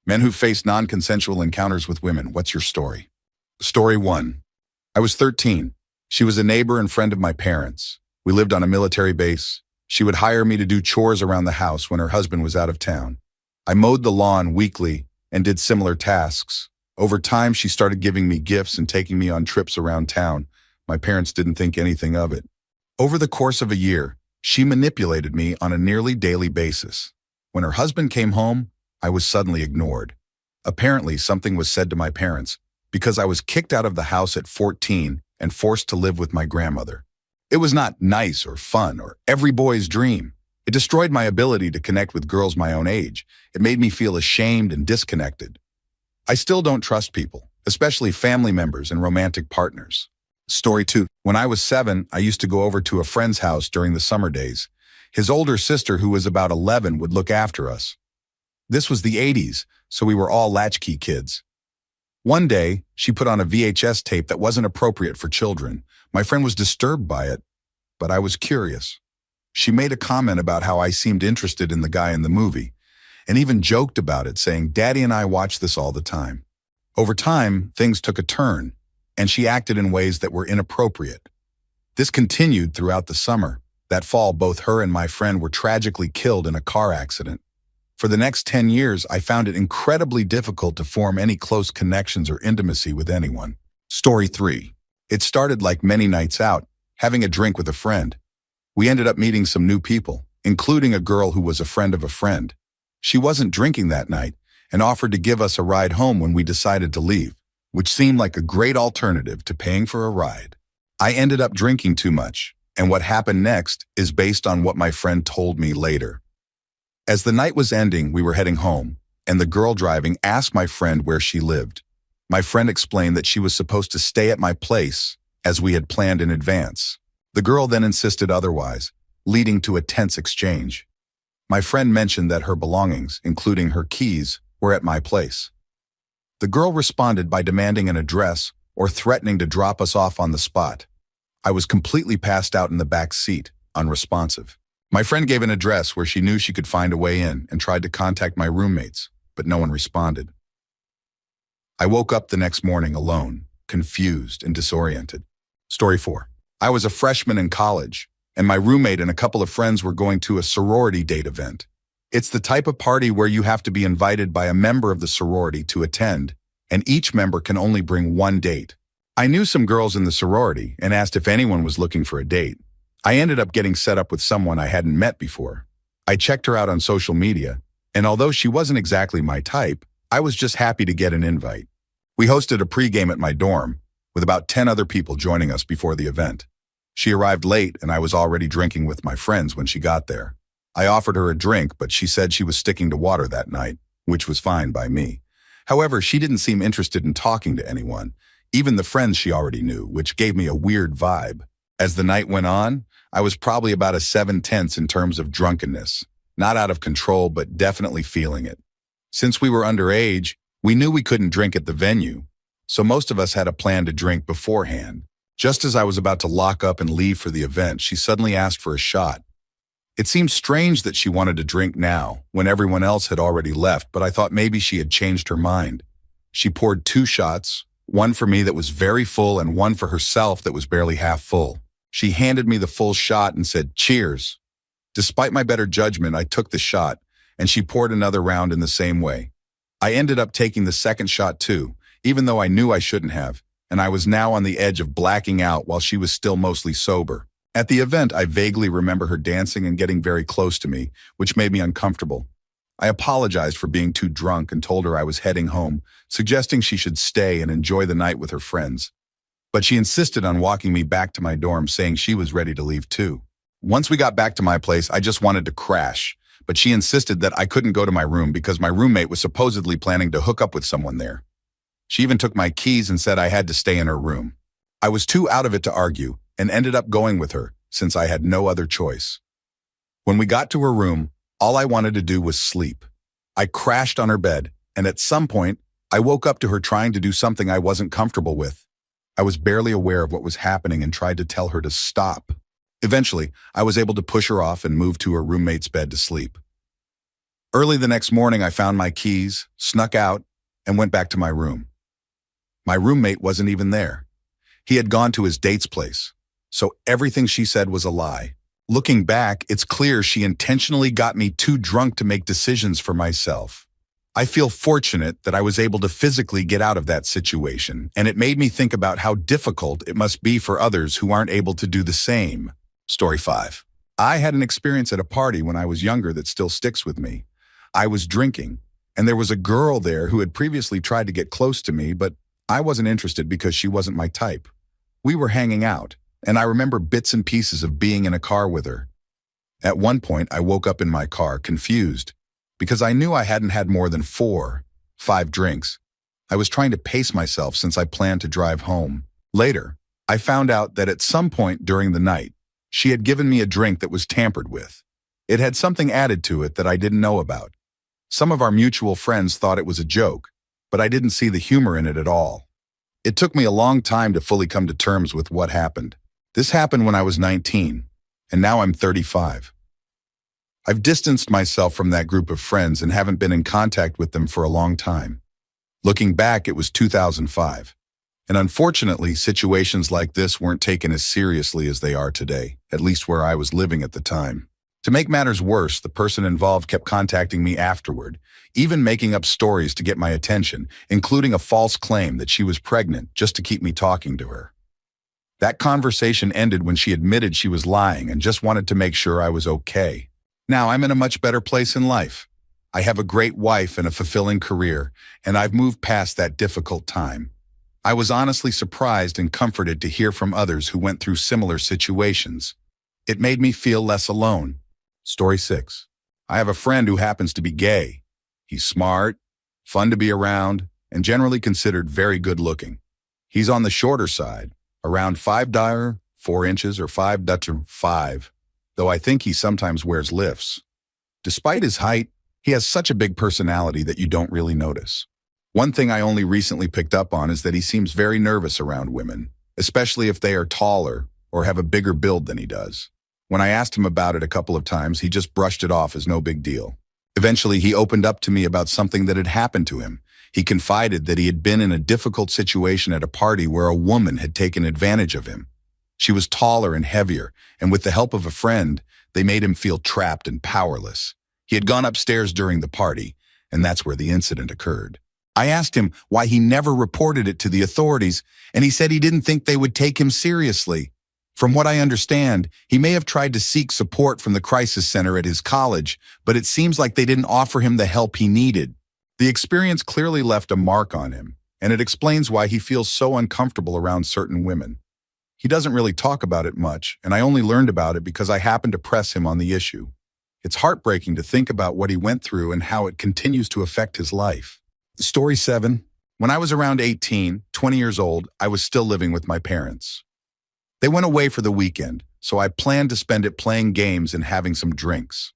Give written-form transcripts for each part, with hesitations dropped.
Men who face non-consensual encounters with women. What's your story? Story 1. I was 13. She was a neighbor and friend of my parents. We lived on a military base. She would hire me to do chores around the house when her husband was out of town. I mowed the lawn weekly and did similar tasks. Over time, she started giving me gifts and taking me on trips around town. My parents didn't think anything of it. Over the course of a year, she manipulated me on a nearly daily basis. When her husband came home, I was suddenly ignored. Apparently, something was said to my parents because I was kicked out of the house at 14 and forced to live with my grandmother. It was not nice or fun or every boy's dream. It destroyed my ability to connect with girls my own age. It made me feel ashamed and disconnected. I still don't trust people, especially family members and romantic partners. Story 2. When I was 7, I used to go over to a friend's house during the summer days. His older sister, who was about 11, would look after us. This was the 80s, so we were all latchkey kids. One day, she put on a VHS tape that wasn't appropriate for children. My friend was disturbed by it, but I was curious. She made a comment about how I seemed interested in the guy in the movie, and even joked about it, saying, "Daddy and I watch this all the time." Over time, things took a turn, and she acted in ways that were inappropriate. This continued throughout the summer. That fall, both her and my friend were tragically killed in a car accident. For the next 10 years, I found it incredibly difficult to form any close connections or intimacy with anyone. Story 3. It started like many nights out, having a drink with a friend. We ended up meeting some new people, including a girl who was a friend of a friend. She wasn't drinking that night and offered to give us a ride home when we decided to leave, which seemed like a great alternative to paying for a ride. I ended up drinking too much, and what happened next is based on what my friend told me later. As the night was ending, we were heading home, and the girl driving asked my friend where she lived. My friend explained that she was supposed to stay at my place, as we had planned in advance. The girl then insisted otherwise, leading to a tense exchange. My friend mentioned that her belongings, including her keys, were at my place. The girl responded by demanding an address or threatening to drop us off on the spot. I was completely passed out in the back seat, unresponsive. My friend gave an address where she knew she could find a way in and tried to contact my roommates, but no one responded. I woke up the next morning alone, confused and disoriented. Story 4. I was a freshman in college, and my roommate and a couple of friends were going to a sorority date event. It's the type of party where you have to be invited by a member of the sorority to attend, and each member can only bring one date. I knew some girls in the sorority and asked if anyone was looking for a date. I ended up getting set up with someone I hadn't met before. I checked her out on social media, and although she wasn't exactly my type, I was just happy to get an invite. We hosted a pregame at my dorm, with about 10 other people joining us before the event. She arrived late, and I was already drinking with my friends when she got there. I offered her a drink, but she said she was sticking to water that night, which was fine by me. However, she didn't seem interested in talking to anyone, even the friends she already knew, which gave me a weird vibe. As the night went on, I was probably about a 7/10 in terms of drunkenness. Not out of control, but definitely feeling it. Since we were underage, we knew we couldn't drink at the venue, so most of us had a plan to drink beforehand. Just as I was about to lock up and leave for the event, she suddenly asked for a shot. It seemed strange that she wanted to drink now, when everyone else had already left, but I thought maybe she had changed her mind. She poured 2 shots, one for me that was very full and one for herself that was barely half full. She handed me the full shot and said, "Cheers." Despite my better judgment, I took the shot, and she poured another round in the same way. I ended up taking the second shot too, even though I knew I shouldn't have, and I was now on the edge of blacking out while she was still mostly sober. At the event, I vaguely remember her dancing and getting very close to me, which made me uncomfortable. I apologized for being too drunk and told her I was heading home, suggesting she should stay and enjoy the night with her friends. But she insisted on walking me back to my dorm, saying she was ready to leave too. Once we got back to my place, I just wanted to crash, but she insisted that I couldn't go to my room because my roommate was supposedly planning to hook up with someone there. She even took my keys and said I had to stay in her room. I was too out of it to argue and ended up going with her since I had no other choice. When we got to her room, all I wanted to do was sleep. I crashed on her bed, and at some point, I woke up to her trying to do something I wasn't comfortable with. I was barely aware of what was happening and tried to tell her to stop. Eventually, I was able to push her off and move to her roommate's bed to sleep. Early the next morning, I found my keys, snuck out, and went back to my room. My roommate wasn't even there. He had gone to his date's place, so everything she said was a lie. Looking back, it's clear she intentionally got me too drunk to make decisions for myself. I feel fortunate that I was able to physically get out of that situation, and it made me think about how difficult it must be for others who aren't able to do the same. Story 5. I had an experience at a party when I was younger that still sticks with me. I was drinking, and there was a girl there who had previously tried to get close to me, but I wasn't interested because she wasn't my type. We were hanging out, and I remember bits and pieces of being in a car with her. At one point, I woke up in my car, confused, because I knew I hadn't had more than 5 drinks. I was trying to pace myself since I planned to drive home. Later, I found out that at some point during the night, she had given me a drink that was tampered with. It had something added to it that I didn't know about. Some of our mutual friends thought it was a joke, but I didn't see the humor in it at all. It took me a long time to fully come to terms with what happened. This happened when I was 19, and now I'm 35. I've distanced myself from that group of friends and haven't been in contact with them for a long time. Looking back, it was 2005. And unfortunately, situations like this weren't taken as seriously as they are today, at least where I was living at the time. To make matters worse, the person involved kept contacting me afterward, even making up stories to get my attention, including a false claim that she was pregnant just to keep me talking to her. That conversation ended when she admitted she was lying and just wanted to make sure I was okay. Now I'm in a much better place in life. I have a great wife and a fulfilling career, and I've moved past that difficult time. I was honestly surprised and comforted to hear from others who went through similar situations. It made me feel less alone. Story 6. I have a friend who happens to be gay. He's smart, fun to be around, and generally considered very good looking. He's on the shorter side, around 4 inches or 5'5", though I think he sometimes wears lifts. Despite his height, he has such a big personality that you don't really notice. One thing I only recently picked up on is that he seems very nervous around women, especially if they are taller or have a bigger build than he does. When I asked him about it a couple of times, he just brushed it off as no big deal. Eventually, he opened up to me about something that had happened to him. He confided that he had been in a difficult situation at a party where a woman had taken advantage of him. She was taller and heavier, and with the help of a friend, they made him feel trapped and powerless. He had gone upstairs during the party, and that's where the incident occurred. I asked him why he never reported it to the authorities, and he said he didn't think they would take him seriously. From what I understand, he may have tried to seek support from the crisis center at his college, but it seems like they didn't offer him the help he needed. The experience clearly left a mark on him, and it explains why he feels so uncomfortable around certain women. He doesn't really talk about it much, and I only learned about it because I happened to press him on the issue. It's heartbreaking to think about what he went through and how it continues to affect his life. Story 7. When I was around 18, 20 years old, I was still living with my parents. They went away for the weekend, so I planned to spend it playing games and having some drinks.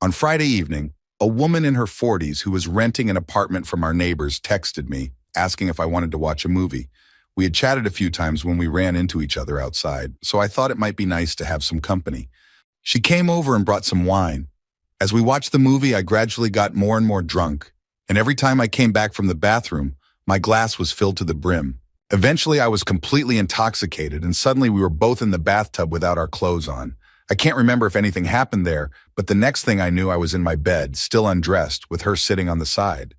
On Friday evening, a woman in her 40s who was renting an apartment from our neighbors texted me, asking if I wanted to watch a movie. We had chatted a few times when we ran into each other outside, so I thought it might be nice to have some company. She came over and brought some wine. As we watched the movie, I gradually got more and more drunk, and every time I came back from the bathroom, my glass was filled to the brim. Eventually, I was completely intoxicated, and suddenly we were both in the bathtub without our clothes on. I can't remember if anything happened there, but the next thing I knew, I was in my bed, still undressed, with her sitting on the side.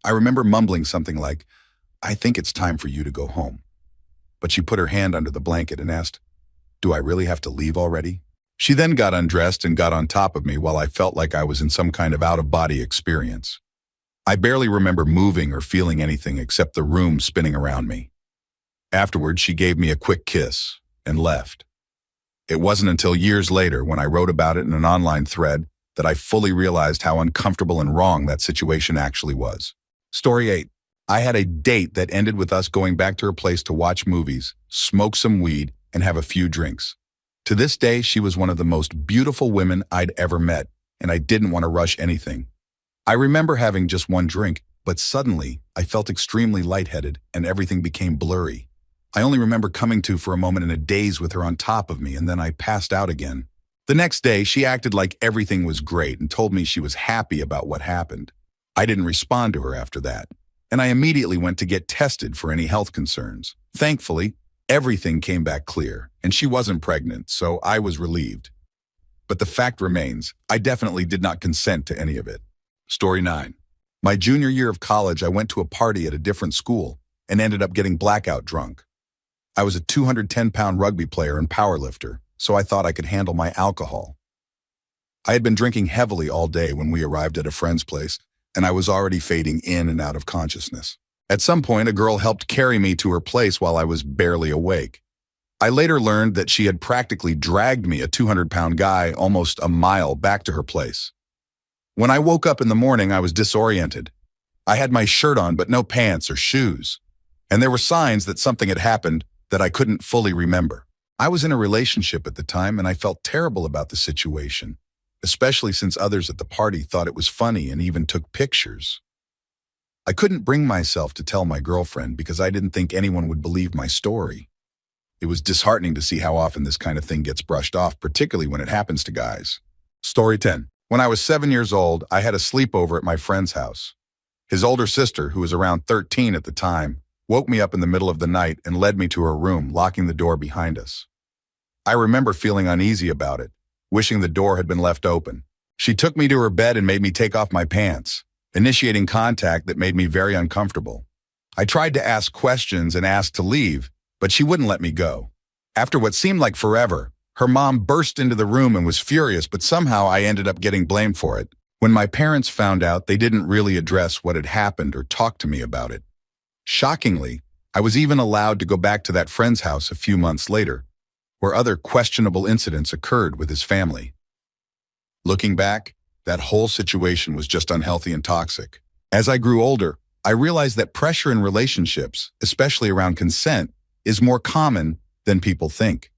I remember mumbling something like, "I think it's time for you to go home." But she put her hand under the blanket and asked, "Do I really have to leave already?" She then got undressed and got on top of me while I felt like I was in some kind of out-of-body experience. I barely remember moving or feeling anything except the room spinning around me. Afterwards, she gave me a quick kiss and left. It wasn't until years later, when I wrote about it in an online thread, that I fully realized how uncomfortable and wrong that situation actually was. Story 8. I had a date that ended with us going back to her place to watch movies, smoke some weed, and have a few drinks. To this day, she was one of the most beautiful women I'd ever met, and I didn't want to rush anything. I remember having just one drink, but suddenly I felt extremely lightheaded and everything became blurry. I only remember coming to for a moment in a daze with her on top of me, and then I passed out again. The next day, she acted like everything was great and told me she was happy about what happened. I didn't respond to her after that, and I immediately went to get tested for any health concerns. Thankfully, everything came back clear, and she wasn't pregnant, so I was relieved. But the fact remains, I definitely did not consent to any of it. Story 9. My junior year of college, I went to a party at a different school and ended up getting blackout drunk. I was a 210-pound rugby player and powerlifter, so I thought I could handle my alcohol. I had been drinking heavily all day when we arrived at a friend's place, and I was already fading in and out of consciousness. At some point, a girl helped carry me to her place while I was barely awake. I later learned that she had practically dragged me, a 200-pound guy, almost a mile back to her place. When I woke up in the morning, I was disoriented. I had my shirt on, but no pants or shoes. And there were signs that something had happened that I couldn't fully remember. I was in a relationship at the time, and I felt terrible about the situation, especially since others at the party thought it was funny and even took pictures. I couldn't bring myself to tell my girlfriend because I didn't think anyone would believe my story. It was disheartening to see how often this kind of thing gets brushed off, particularly when it happens to guys. Story 10. When I was 7 years old, I had a sleepover at my friend's house. His older sister, who was around 13 at the time, woke me up in the middle of the night and led me to her room, locking the door behind us. I remember feeling uneasy about it, wishing the door had been left open. She took me to her bed and made me take off my pants, initiating contact that made me very uncomfortable. I tried to ask questions and asked to leave, but she wouldn't let me go. After what seemed like forever, her mom burst into the room and was furious, but somehow I ended up getting blamed for it. When my parents found out, they didn't really address what had happened or talk to me about it. Shockingly, I was even allowed to go back to that friend's house a few months later, where other questionable incidents occurred with his family. Looking back, that whole situation was just unhealthy and toxic. As I grew older, I realized that pressure in relationships, especially around consent, is more common than people think.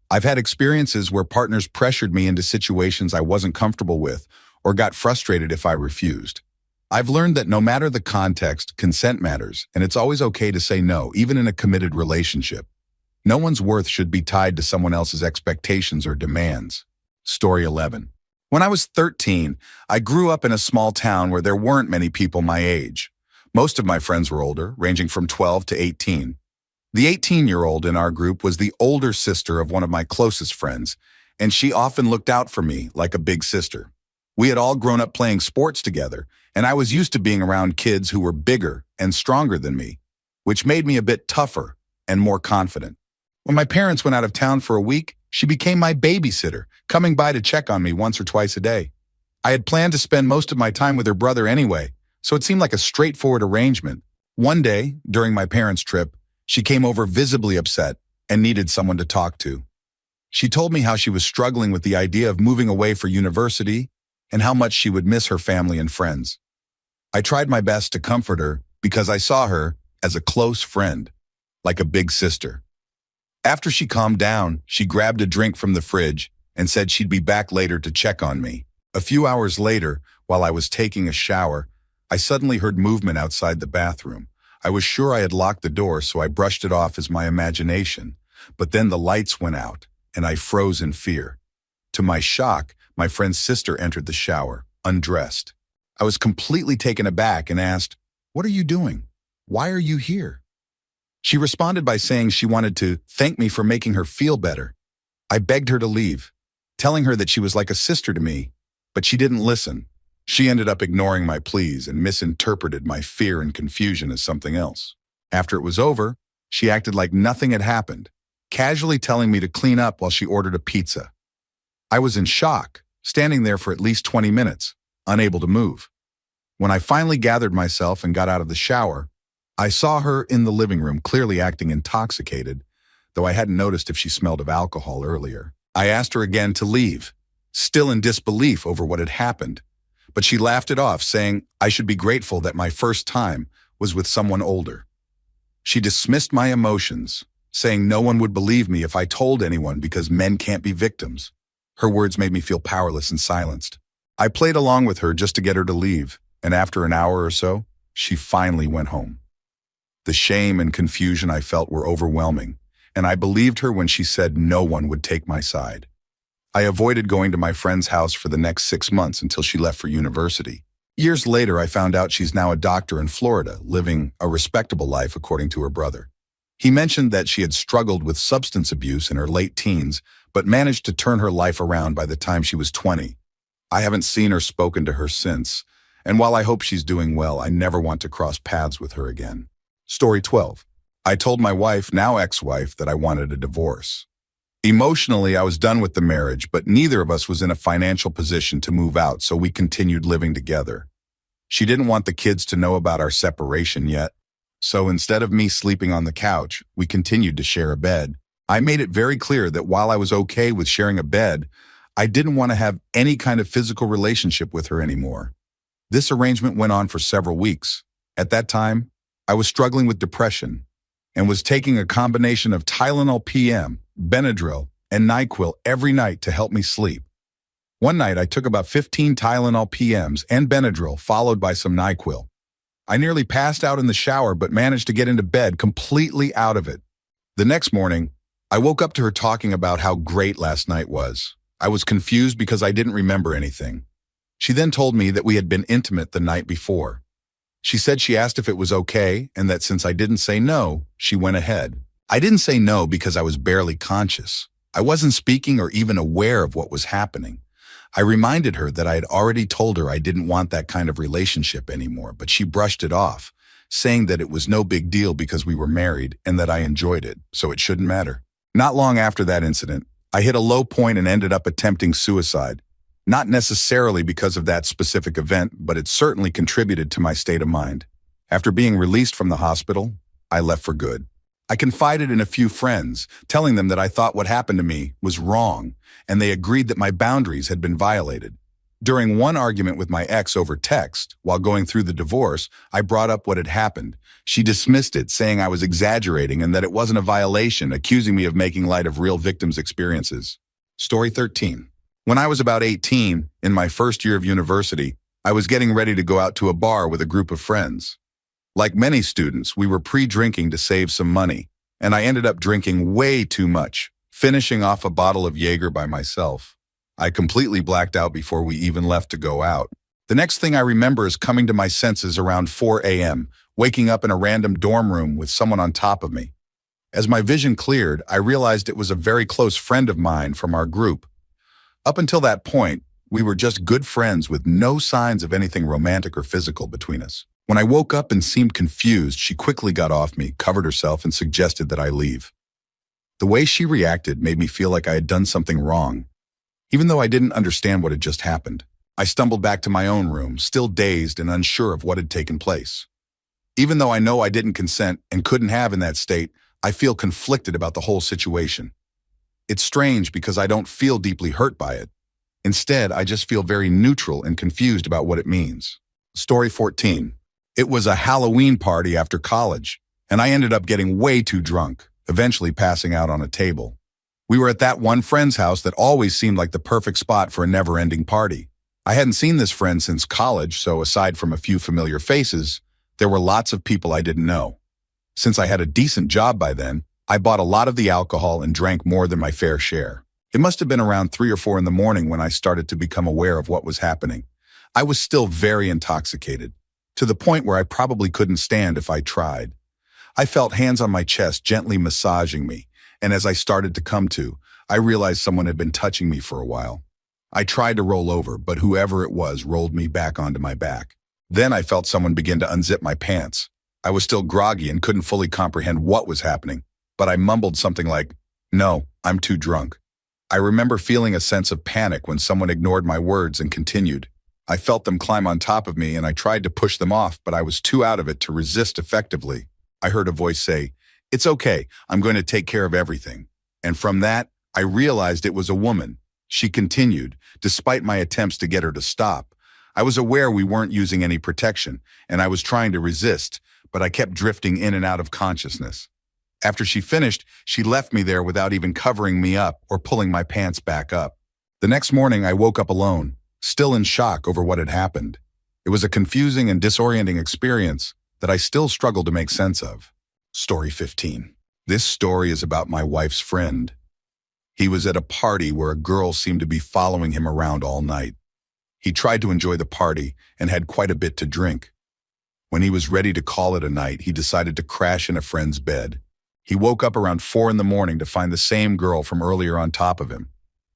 I've had experiences where partners pressured me into situations I wasn't comfortable with or got frustrated if I refused. I've learned that no matter the context, consent matters, and it's always okay to say no, even in a committed relationship. No one's worth should be tied to someone else's expectations or demands. Story 11. When I was 13, I grew up in a small town where there weren't many people my age. Most of my friends were older, ranging from 12 to 18. The 18-year-old in our group was the older sister of one of my closest friends, and she often looked out for me like a big sister. We had all grown up playing sports together, and I was used to being around kids who were bigger and stronger than me, which made me a bit tougher and more confident. When my parents went out of town for a week, she became my babysitter, coming by to check on me once or twice a day. I had planned to spend most of my time with her brother anyway, so it seemed like a straightforward arrangement. One day, during my parents' trip, she came over visibly upset and needed someone to talk to. She told me how she was struggling with the idea of moving away for university and how much she would miss her family and friends. I tried my best to comfort her because I saw her as a close friend, like a big sister. After she calmed down, she grabbed a drink from the fridge and said she'd be back later to check on me. A few hours later, while I was taking a shower, I suddenly heard movement outside the bathroom. I was sure I had locked the door, so I brushed it off as my imagination. But then the lights went out, and I froze in fear. To my shock, my friend's sister entered the shower, undressed. I was completely taken aback and asked, "What are you doing? Why are you here?" She responded by saying she wanted to thank me for making her feel better. I begged her to leave, telling her that she was like a sister to me, but she didn't listen. She ended up ignoring my pleas and misinterpreted my fear and confusion as something else. After it was over, she acted like nothing had happened, casually telling me to clean up while she ordered a pizza. I was in shock, standing there for at least 20 minutes, unable to move. When I finally gathered myself and got out of the shower, I saw her in the living room, clearly acting intoxicated, though I hadn't noticed if she smelled of alcohol earlier. I asked her again to leave, still in disbelief over what had happened, but she laughed it off, saying I should be grateful that my first time was with someone older. She dismissed my emotions, saying no one would believe me if I told anyone because men can't be victims. Her words made me feel powerless and silenced. I played along with her just to get her to leave, and after an hour or so, she finally went home. The shame and confusion I felt were overwhelming, and I believed her when she said no one would take my side. I avoided going to my friend's house for the next 6 months until she left for university. Years later, I found out she's now a doctor in Florida, living a respectable life according to her brother. He mentioned that she had struggled with substance abuse in her late teens, but managed to turn her life around by the time she was 20. I haven't seen or spoken to her since, and while I hope she's doing well, I never want to cross paths with her again. Story 12. I told my wife, now ex-wife, that I wanted a divorce. Emotionally, I was done with the marriage, but neither of us was in a financial position to move out, so we continued living together. She didn't want the kids to know about our separation yet, so instead of me sleeping on the couch, we continued to share a bed. I made it very clear that while I was okay with sharing a bed, I didn't want to have any kind of physical relationship with her anymore. This arrangement went on for several weeks. At that time, I was struggling with depression and was taking a combination of Tylenol PM, Benadryl, and NyQuil every night to help me sleep. One night, I took about 15 Tylenol PMs and Benadryl, followed by some NyQuil. I nearly passed out in the shower, but managed to get into bed completely out of it. The next morning, I woke up to her talking about how great last night was. I was confused because I didn't remember anything. She then told me that we had been intimate the night before. She said she asked if it was okay, and that since I didn't say no, she went ahead. I didn't say no because I was barely conscious. I wasn't speaking or even aware of what was happening. I reminded her that I had already told her I didn't want that kind of relationship anymore, but she brushed it off, saying that it was no big deal because we were married and that I enjoyed it, so it shouldn't matter. Not long after that incident, I hit a low point and ended up attempting suicide. Not necessarily because of that specific event, but it certainly contributed to my state of mind. After being released from the hospital, I left for good. I confided in a few friends, telling them that I thought what happened to me was wrong, and they agreed that my boundaries had been violated. During one argument with my ex over text, while going through the divorce, I brought up what had happened. She dismissed it, saying I was exaggerating and that it wasn't a violation, accusing me of making light of real victims' experiences. Story 13. When I was about 18, in my first year of university, I was getting ready to go out to a bar with a group of friends. Like many students, we were pre-drinking to save some money, and I ended up drinking way too much, finishing off a bottle of Jaeger by myself. I completely blacked out before we even left to go out. The next thing I remember is coming to my senses around 4 a.m., waking up in a random dorm room with someone on top of me. As my vision cleared, I realized it was a very close friend of mine from our group. Up until that point, we were just good friends with no signs of anything romantic or physical between us. When I woke up and seemed confused, she quickly got off me, covered herself, and suggested that I leave. The way she reacted made me feel like I had done something wrong, even though I didn't understand what had just happened. I stumbled back to my own room, still dazed and unsure of what had taken place. Even though I know I didn't consent and couldn't have in that state, I feel conflicted about the whole situation. It's strange because I don't feel deeply hurt by it. Instead, I just feel very neutral and confused about what it means. Story 14. It was a Halloween party after college, and I ended up getting way too drunk, eventually passing out on a table. We were at that one friend's house that always seemed like the perfect spot for a never-ending party. I hadn't seen this friend since college, so aside from a few familiar faces, there were lots of people I didn't know. Since I had a decent job by then, I bought a lot of the alcohol and drank more than my fair share. It must have been around 3 or 4 in the morning when I started to become aware of what was happening. I was still very intoxicated, to the point where I probably couldn't stand if I tried. I felt hands on my chest gently massaging me, and as I started to come to, I realized someone had been touching me for a while. I tried to roll over, but whoever it was rolled me back onto my back. Then I felt someone begin to unzip my pants. I was still groggy and couldn't fully comprehend what was happening, but I mumbled something like, "No, I'm too drunk." I remember feeling a sense of panic when someone ignored my words and continued. I felt them climb on top of me and I tried to push them off, but I was too out of it to resist effectively. I heard a voice say, "It's okay, I'm going to take care of everything." And from that, I realized it was a woman. She continued, despite my attempts to get her to stop. I was aware we weren't using any protection, and I was trying to resist, but I kept drifting in and out of consciousness. After she finished, she left me there without even covering me up or pulling my pants back up. The next morning, I woke up alone, still in shock over what had happened. It was a confusing and disorienting experience that I still struggle to make sense of. Story 15. This story is about my wife's friend. He was at a party where a girl seemed to be following him around all night. He tried to enjoy the party and had quite a bit to drink. When he was ready to call it a night, he decided to crash in a friend's bed. He woke up around 4 in the morning to find the same girl from earlier on top of him.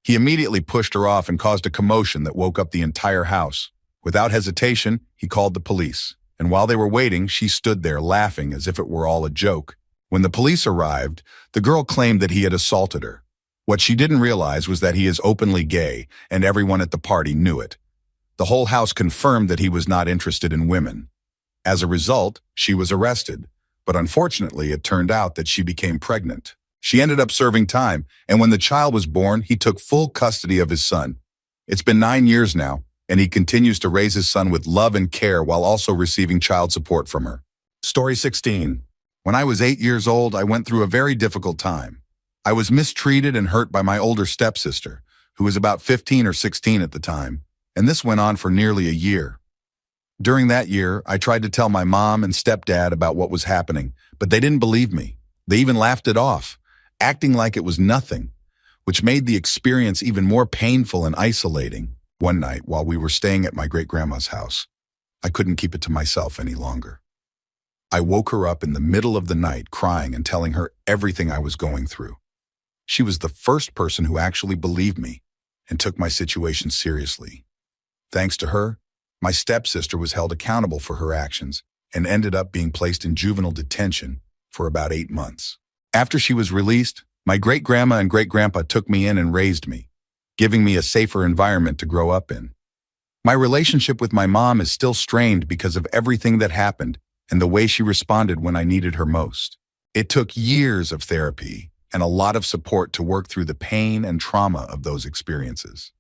He immediately pushed her off and caused a commotion that woke up the entire house. Without hesitation, he called the police. And while they were waiting, she stood there laughing as if it were all a joke. When the police arrived, the girl claimed that he had assaulted her. What she didn't realize was that he is openly gay, and everyone at the party knew it. The whole house confirmed that he was not interested in women. As a result, she was arrested, but unfortunately it turned out that she became pregnant. She ended up serving time, and when the child was born, he took full custody of his son. It's been 9 years now, and he continues to raise his son with love and care while also receiving child support from her. Story 16. When I was 8 years old, I went through a very difficult time. I was mistreated and hurt by my older stepsister, who was about 15 or 16 at the time, and this went on for nearly a year. During that year, I tried to tell my mom and stepdad about what was happening, but they didn't believe me. They even laughed it off, acting like it was nothing, which made the experience even more painful and isolating. One night, while we were staying at my great-grandma's house, I couldn't keep it to myself any longer. I woke her up in the middle of the night crying and telling her everything I was going through. She was the first person who actually believed me and took my situation seriously. Thanks to her, my stepsister was held accountable for her actions and ended up being placed in juvenile detention for about 8 months. After she was released, my great-grandma and great-grandpa took me in and raised me, giving me a safer environment to grow up in. My relationship with my mom is still strained because of everything that happened and the way she responded when I needed her most. It took years of therapy and a lot of support to work through the pain and trauma of those experiences.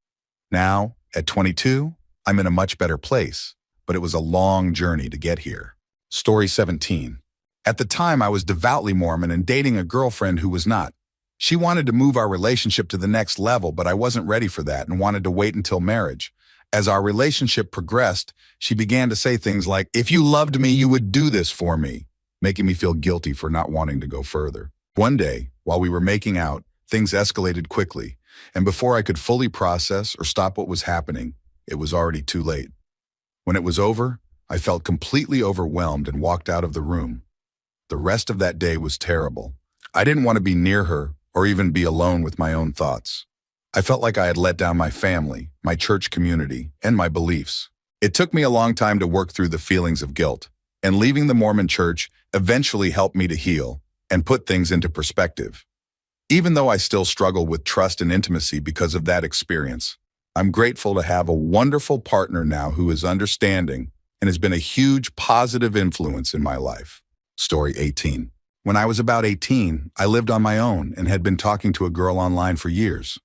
Now, at 22, I'm in a much better place, but it was a long journey to get here. Story 17. At the time, I was devoutly Mormon and dating a girlfriend who was not. She wanted to move our relationship to the next level, but I wasn't ready for that and wanted to wait until marriage. As our relationship progressed, she began to say things like, "If you loved me, you would do this for me," making me feel guilty for not wanting to go further. One day, while we were making out, things escalated quickly, and before I could fully process or stop what was happening, it was already too late. When it was over, I felt completely overwhelmed and walked out of the room. The rest of that day was terrible. I didn't want to be near her or even be alone with my own thoughts. I felt like I had let down my family, my church community, and my beliefs. It took me a long time to work through the feelings of guilt, and leaving the Mormon church eventually helped me to heal and put things into perspective. Even though I still struggle with trust and intimacy because of that experience, I'm grateful to have a wonderful partner now who is understanding and has been a huge positive influence in my life. Story 18. When I was about 18, I lived on my own and had been talking to a girl online for years.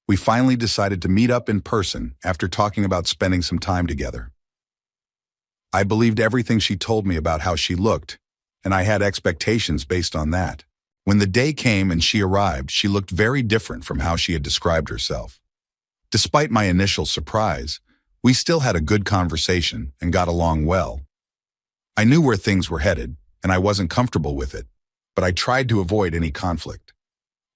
We finally decided to meet up in person after talking about spending some time together. I believed everything she told me about how she looked, and I had expectations based on that. When the day came and she arrived, she looked very different from how she had described herself. Despite my initial surprise, we still had a good conversation and got along well. I knew where things were headed, and I wasn't comfortable with it, but I tried to avoid any conflict.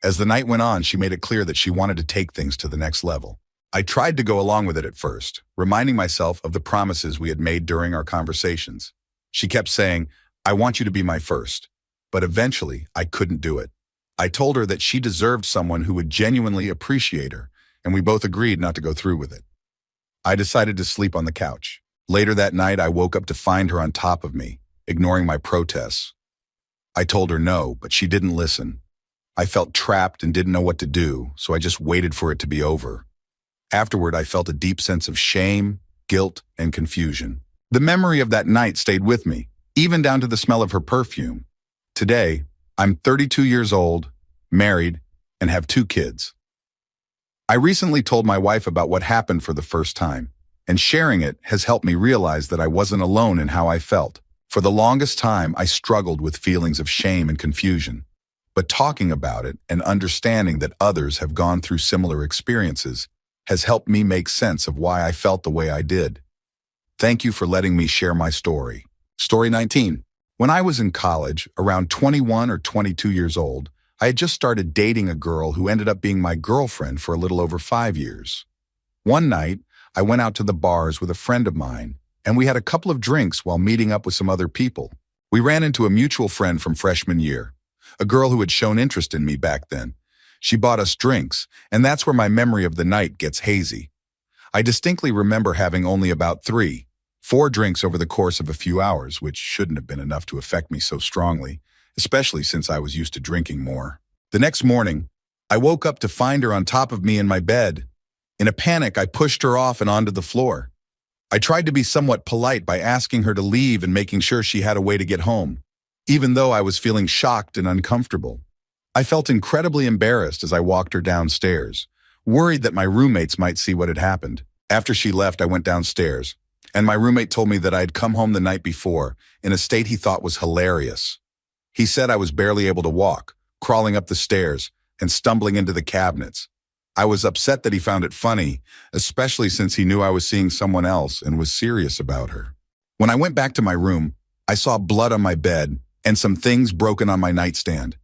As the night went on, she made it clear that she wanted to take things to the next level. I tried to go along with it at first, reminding myself of the promises we had made during our conversations. She kept saying, "I want you to be my first," but eventually I couldn't do it. I told her that she deserved someone who would genuinely appreciate her, and we both agreed not to go through with it. I decided to sleep on the couch. Later that night, I woke up to find her on top of me, ignoring my protests. I told her no, but she didn't listen. I felt trapped and didn't know what to do, so I just waited for it to be over. Afterward, I felt a deep sense of shame, guilt, and confusion. The memory of that night stayed with me, even down to the smell of her perfume. Today, I'm 32 years old, married, and have 2 kids. I recently told my wife about what happened for the first time, and sharing it has helped me realize that I wasn't alone in how I felt. For the longest time, I struggled with feelings of shame and confusion. But talking about it and understanding that others have gone through similar experiences has helped me make sense of why I felt the way I did. Thank you for letting me share my story. Story 19. When I was in college, around 21 or 22 years old, I had just started dating a girl who ended up being my girlfriend for a little over 5 years. One night, I went out to the bars with a friend of mine, and we had a couple of drinks while meeting up with some other people. We ran into a mutual friend from freshman year, a girl who had shown interest in me back then. She bought us drinks, and that's where my memory of the night gets hazy. I distinctly remember having only about 4 drinks over the course of a few hours, which shouldn't have been enough to affect me so strongly, especially since I was used to drinking more. The next morning, I woke up to find her on top of me in my bed. In a panic, I pushed her off and onto the floor. I tried to be somewhat polite by asking her to leave and making sure she had a way to get home, even though I was feeling shocked and uncomfortable. I felt incredibly embarrassed as I walked her downstairs, worried that my roommates might see what had happened. After she left, I went downstairs, and my roommate told me that I had come home the night before in a state he thought was hilarious. He said I was barely able to walk, crawling up the stairs and stumbling into the cabinets. I was upset that he found it funny, especially since he knew I was seeing someone else and was serious about her. When I went back to my room, I saw blood on my bed and some things broken on my nightstand.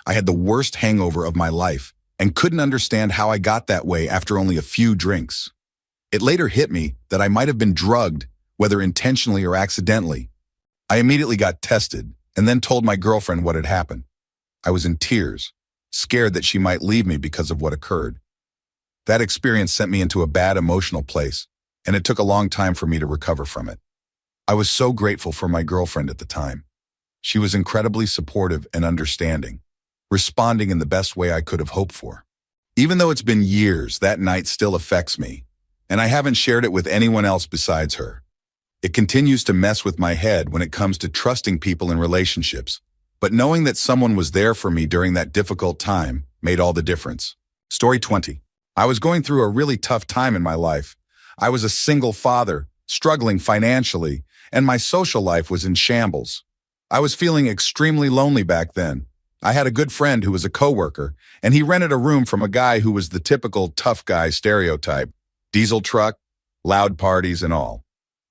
I had the worst hangover of my life and couldn't understand how I got that way after only a few drinks. It later hit me that I might have been drugged, whether intentionally or accidentally. I immediately got tested and then told my girlfriend what had happened. I was in tears, scared that she might leave me because of what occurred. That experience sent me into a bad emotional place, and it took a long time for me to recover from it. I was so grateful for my girlfriend at the time. She was incredibly supportive and understanding, responding in the best way I could have hoped for. Even though it's been years, that night still affects me, and I haven't shared it with anyone else besides her. It continues to mess with my head when it comes to trusting people in relationships, but knowing that someone was there for me during that difficult time made all the difference. Story 20. I was going through a really tough time in my life. I was a single father, struggling financially, and my social life was in shambles. I was feeling extremely lonely back then. I had a good friend who was a coworker, and he rented a room from a guy who was the typical tough guy stereotype, diesel truck, loud parties, and all.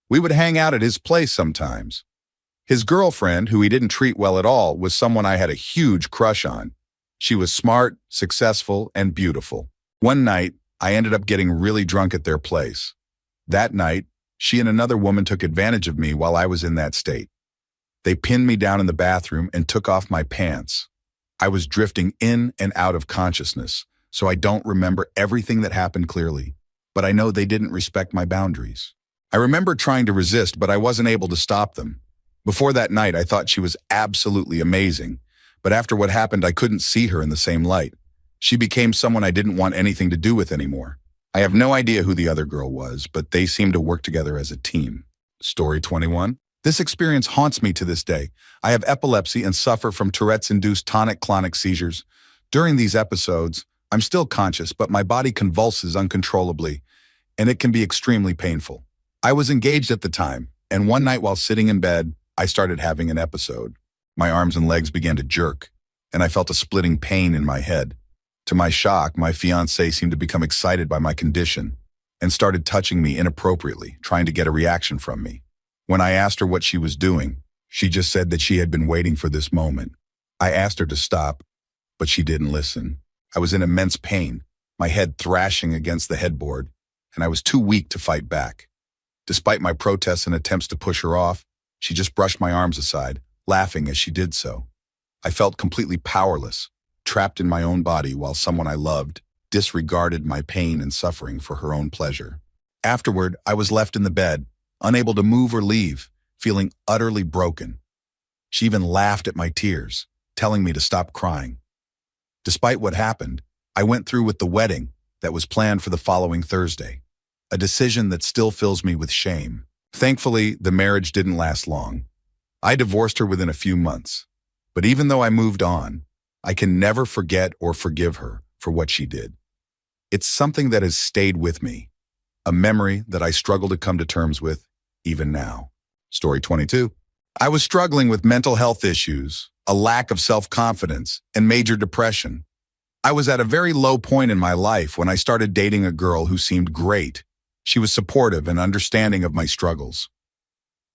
We would hang out at his place sometimes. His girlfriend, who he didn't treat well at all, was someone I had a huge crush on. She was smart, successful, and beautiful. One night, I ended up getting really drunk at their place. That night, she and another woman took advantage of me while I was in that state. They pinned me down in the bathroom and took off my pants. I was drifting in and out of consciousness, so I don't remember everything that happened clearly, but I know they didn't respect my boundaries. I remember trying to resist, but I wasn't able to stop them. Before that night, I thought she was absolutely amazing, but after what happened, I couldn't see her in the same light. She became someone I didn't want anything to do with anymore. I have no idea who the other girl was, but they seemed to work together as a team. Story 21. This experience haunts me to this day. I have epilepsy and suffer from Tourette's-induced tonic-clonic seizures. During these episodes, I'm still conscious, but my body convulses uncontrollably, and it can be extremely painful. I was engaged at the time, and one night while sitting in bed, I started having an episode. My arms and legs began to jerk, and I felt a splitting pain in my head. To my shock, my fiancée seemed to become excited by my condition and started touching me inappropriately, trying to get a reaction from me. When I asked her what she was doing, she just said that she had been waiting for this moment. I asked her to stop, but she didn't listen. I was in immense pain, my head thrashing against the headboard, and I was too weak to fight back. Despite my protests and attempts to push her off, she just brushed my arms aside, laughing as she did so. I felt completely powerless, trapped in my own body while someone I loved disregarded my pain and suffering for her own pleasure. Afterward, I was left in the bed, unable to move or leave, feeling utterly broken. She even laughed at my tears, telling me to stop crying. Despite what happened, I went through with the wedding that was planned for the following Thursday, a decision that still fills me with shame. Thankfully, the marriage didn't last long. I divorced her within a few months, but even though I moved on, I can never forget or forgive her for what she did. It's something that has stayed with me, a memory that I struggle to come to terms with even now. Story 22. I was struggling with mental health issues, a lack of self-confidence, and major depression. I was at a very low point in my life when I started dating a girl who seemed great. She was supportive and understanding of my struggles.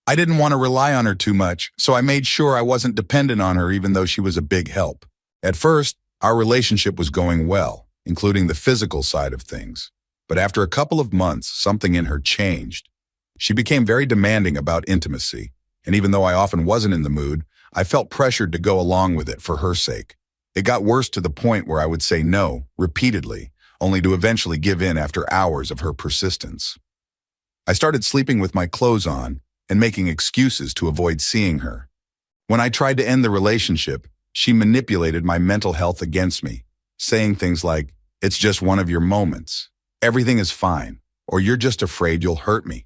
I didn't want to rely on her too much, so I made sure I wasn't dependent on her even though she was a big help. At first, Our relationship was going well, including the physical side of things. But after a couple of months, something in her changed. She became very demanding about intimacy, and even though I often wasn't in the mood, I felt pressured to go along with it for her sake. It got worse to the point where I would say no, repeatedly, only to eventually give in after hours of her persistence. I started sleeping with my clothes on and making excuses to avoid seeing her. When I tried to end the relationship, she manipulated my mental health against me, saying things like, "It's just one of your moments. Everything is fine," or "You're just afraid you'll hurt me."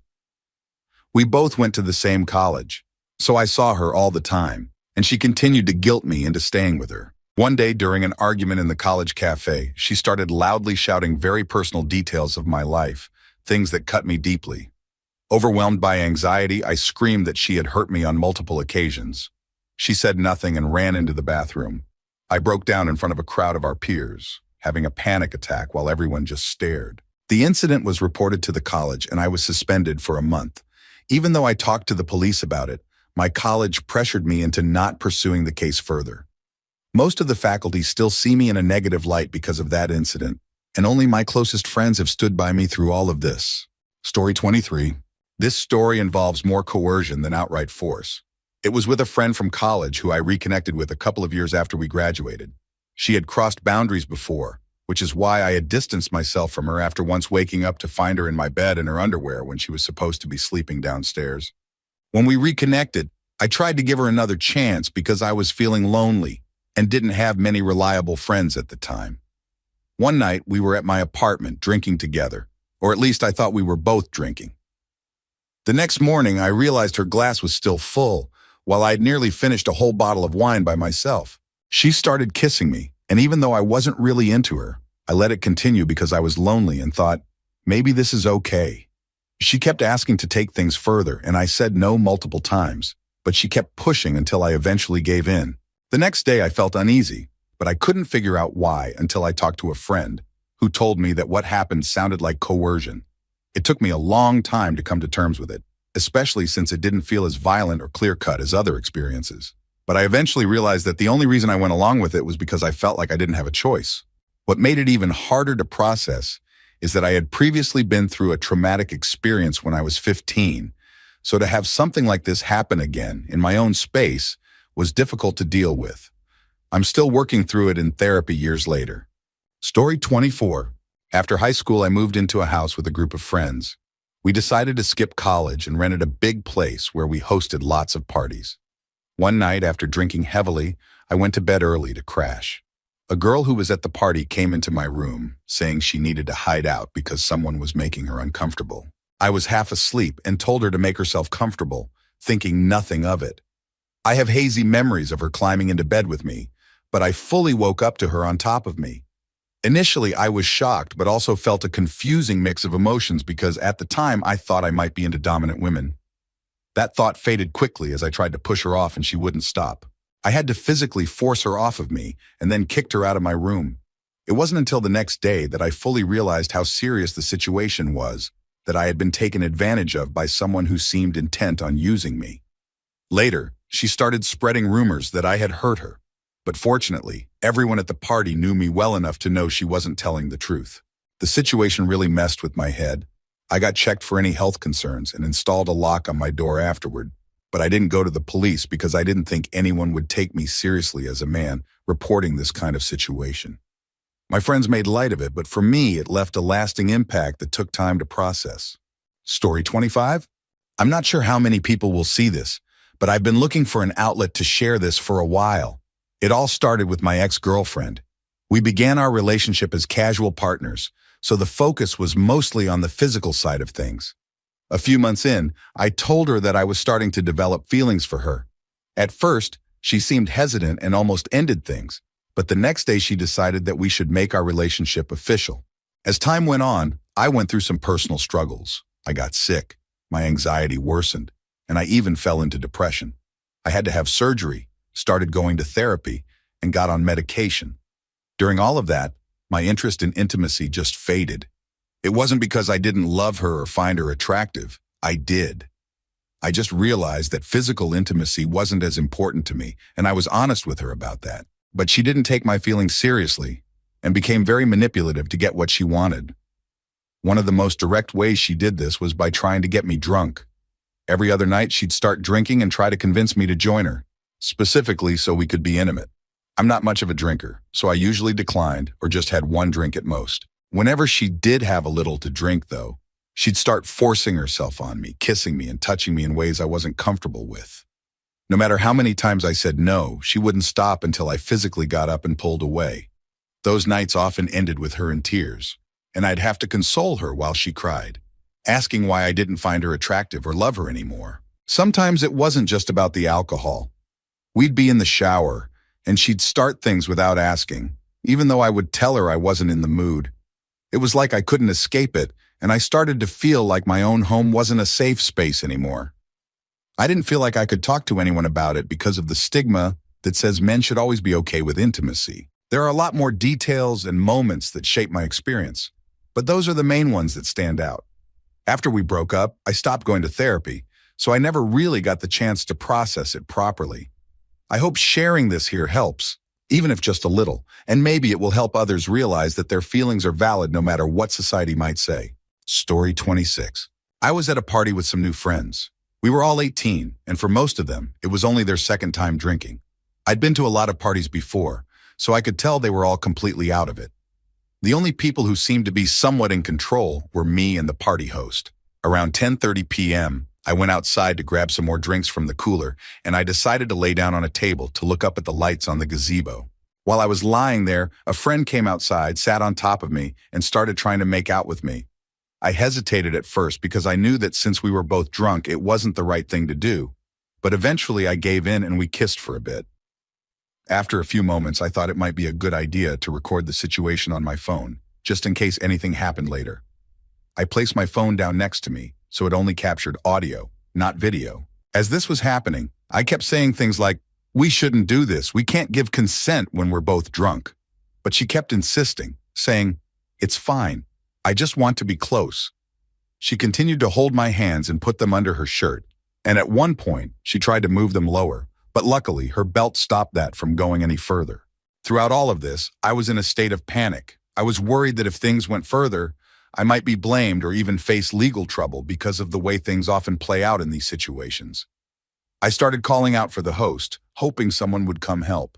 We both went to the same college, so I saw her all the time, and she continued to guilt me into staying with her. One day during an argument in the college cafe, she started loudly shouting very personal details of my life, things that cut me deeply. Overwhelmed by anxiety, I screamed that she had hurt me on multiple occasions. She said nothing and ran into the bathroom. I broke down in front of a crowd of our peers, having a panic attack while everyone just stared. The incident was reported to the college and I was suspended for a month. Even though I talked to the police about it, my college pressured me into not pursuing the case further. Most of the faculty still see me in a negative light because of that incident, and only my closest friends have stood by me through all of this. Story 23. This story involves more coercion than outright force. It was with a friend from college who I reconnected with a couple of years after we graduated. She had crossed boundaries before, which is why I had distanced myself from her after once waking up to find her in my bed in her underwear when she was supposed to be sleeping downstairs. When we reconnected, I tried to give her another chance because I was feeling lonely and didn't have many reliable friends at the time. One night, we were at my apartment drinking together, or at least I thought we were both drinking. The next morning, I realized her glass was still full, while I had nearly finished a whole bottle of wine by myself. She started kissing me, and even though I wasn't really into her, I let it continue because I was lonely and thought, maybe this is okay. She kept asking to take things further, and I said no multiple times, but she kept pushing until I eventually gave in. The next day I felt uneasy, but I couldn't figure out why until I talked to a friend who told me that what happened sounded like coercion. It took me a long time to come to terms with it, especially since it didn't feel as violent or clear-cut as other experiences. But I eventually realized that the only reason I went along with it was because I felt like I didn't have a choice. What made it even harder to process is that I had previously been through a traumatic experience when I was 15, so to have something like this happen again in my own space was difficult to deal with. I'm still working through it in therapy years later. Story 24. After high school, I moved into a house with a group of friends. We decided to skip college and rented a big place where we hosted lots of parties. One night, after drinking heavily, I went to bed early to crash. A girl who was at the party came into my room, saying she needed to hide out because someone was making her uncomfortable. I was half asleep and told her to make herself comfortable, thinking nothing of it. I have hazy memories of her climbing into bed with me, but I fully woke up to her on top of me. Initially, I was shocked, but also felt a confusing mix of emotions because at the time, I thought I might be into dominant women. That thought faded quickly as I tried to push her off and she wouldn't stop. I had to physically force her off of me and then kicked her out of my room. It wasn't until the next day that I fully realized how serious the situation was, that I had been taken advantage of by someone who seemed intent on using me. Later, she started spreading rumors that I had hurt her. But fortunately, everyone at the party knew me well enough to know she wasn't telling the truth. The situation really messed with my head. I got checked for any health concerns and installed a lock on my door afterward. But I didn't go to the police because I didn't think anyone would take me seriously as a man reporting this kind of situation. My friends made light of it, but for me, it left a lasting impact that took time to process. Story 25? I'm not sure how many people will see this, but I've been looking for an outlet to share this for a while. It all started with my ex-girlfriend. We began our relationship as casual partners, so the focus was mostly on the physical side of things. A few months in, I told her that I was starting to develop feelings for her. At first, she seemed hesitant and almost ended things, but the next day she decided that we should make our relationship official. As time went on, I went through some personal struggles. I got sick, my anxiety worsened, and I even fell into depression. I had to have surgery, started going to therapy, and got on medication. During all of that, my interest in intimacy just faded. It wasn't because I didn't love her or find her attractive. I did. I just realized that physical intimacy wasn't as important to me, and I was honest with her about that. But she didn't take my feelings seriously and became very manipulative to get what she wanted. One of the most direct ways she did this was by trying to get me drunk. Every other night, she'd start drinking and try to convince me to join her, specifically so we could be intimate. I'm not much of a drinker, so I usually declined or just had one drink at most. Whenever she did have a little to drink, though, she'd start forcing herself on me, kissing me and touching me in ways I wasn't comfortable with. No matter how many times I said no, she wouldn't stop until I physically got up and pulled away. Those nights often ended with her in tears, and I'd have to console her while she cried, asking why I didn't find her attractive or love her anymore. Sometimes it wasn't just about the alcohol. We'd be in the shower, and she'd start things without asking, even though I would tell her I wasn't in the mood. It was like I couldn't escape it, and I started to feel like my own home wasn't a safe space anymore. I didn't feel like I could talk to anyone about it because of the stigma that says men should always be okay with intimacy. There are a lot more details and moments that shape my experience, but those are the main ones that stand out. After we broke up, I stopped going to therapy, so I never really got the chance to process it properly. I hope sharing this here helps, even if just a little, and maybe it will help others realize that their feelings are valid no matter what society might say. Story 26. I was at a party with some new friends. We were all 18, and for most of them, it was only their second time drinking. I'd been to a lot of parties before, so I could tell they were all completely out of it. The only people who seemed to be somewhat in control were me and the party host. Around 10:30 p.m., I went outside to grab some more drinks from the cooler, and I decided to lay down on a table to look up at the lights on the gazebo. While I was lying there, a friend came outside, sat on top of me, and started trying to make out with me. I hesitated at first because I knew that since we were both drunk, it wasn't the right thing to do. But eventually I gave in and we kissed for a bit. After a few moments, I thought it might be a good idea to record the situation on my phone, just in case anything happened later. I placed my phone down next to me, so it only captured audio, not video. As this was happening, I kept saying things like, "We shouldn't do this. We can't give consent when we're both drunk." But she kept insisting, saying, "It's fine. I just want to be close." She continued to hold my hands and put them under her shirt, and at one point, she tried to move them lower, but luckily, her belt stopped that from going any further. Throughout all of this, I was in a state of panic. I was worried that if things went further, I might be blamed or even face legal trouble because of the way things often play out in these situations. I started calling out for the host, hoping someone would come help.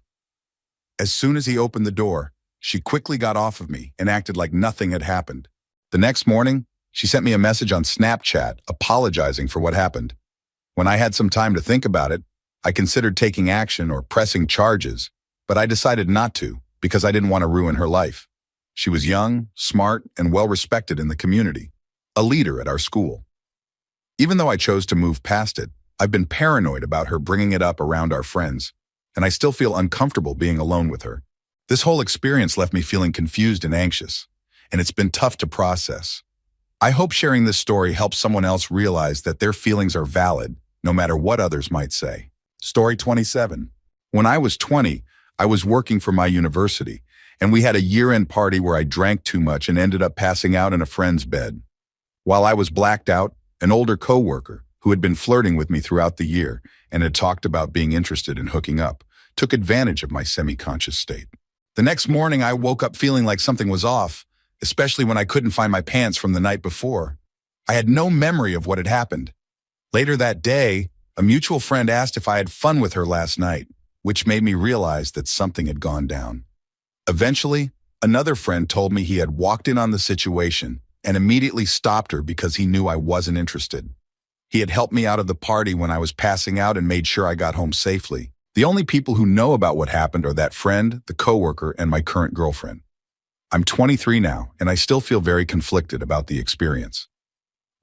As soon as he opened the door, she quickly got off of me and acted like nothing had happened. The next morning, she sent me a message on Snapchat apologizing for what happened. When I had some time to think about it, I considered taking action or pressing charges, but I decided not to because I didn't want to ruin her life. She was young, smart, and well-respected in the community, a leader at our school. Even though I chose to move past it, I've been paranoid about her bringing it up around our friends, and I still feel uncomfortable being alone with her. This whole experience left me feeling confused and anxious, and it's been tough to process. I hope sharing this story helps someone else realize that their feelings are valid, no matter what others might say. Story 27. When I was 20, I was working for my university, and we had a year-end party where I drank too much and ended up passing out in a friend's bed. While I was blacked out, an older coworker, who had been flirting with me throughout the year and had talked about being interested in hooking up, took advantage of my semi-conscious state. The next morning, I woke up feeling like something was off, especially when I couldn't find my pants from the night before. I had no memory of what had happened. Later that day, a mutual friend asked if I had fun with her last night, which made me realize that something had gone down. Eventually, another friend told me he had walked in on the situation and immediately stopped her because he knew I wasn't interested. He had helped me out of the party when I was passing out and made sure I got home safely. The only people who know about what happened are that friend, the coworker, and my current girlfriend. I'm 23 now, and I still feel very conflicted about the experience.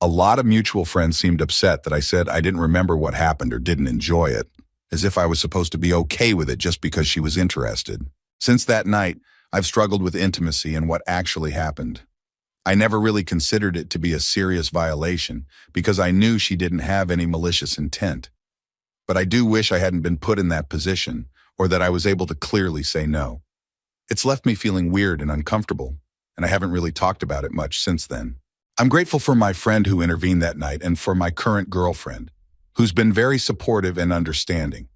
A lot of mutual friends seemed upset that I said I didn't remember what happened or didn't enjoy it, as if I was supposed to be okay with it just because she was interested. Since that night, I've struggled with intimacy and what actually happened. I never really considered it to be a serious violation because I knew she didn't have any malicious intent. But I do wish I hadn't been put in that position or that I was able to clearly say no. It's left me feeling weird and uncomfortable, and I haven't really talked about it much since then. I'm grateful for my friend who intervened that night and for my current girlfriend, who's been very supportive and understanding.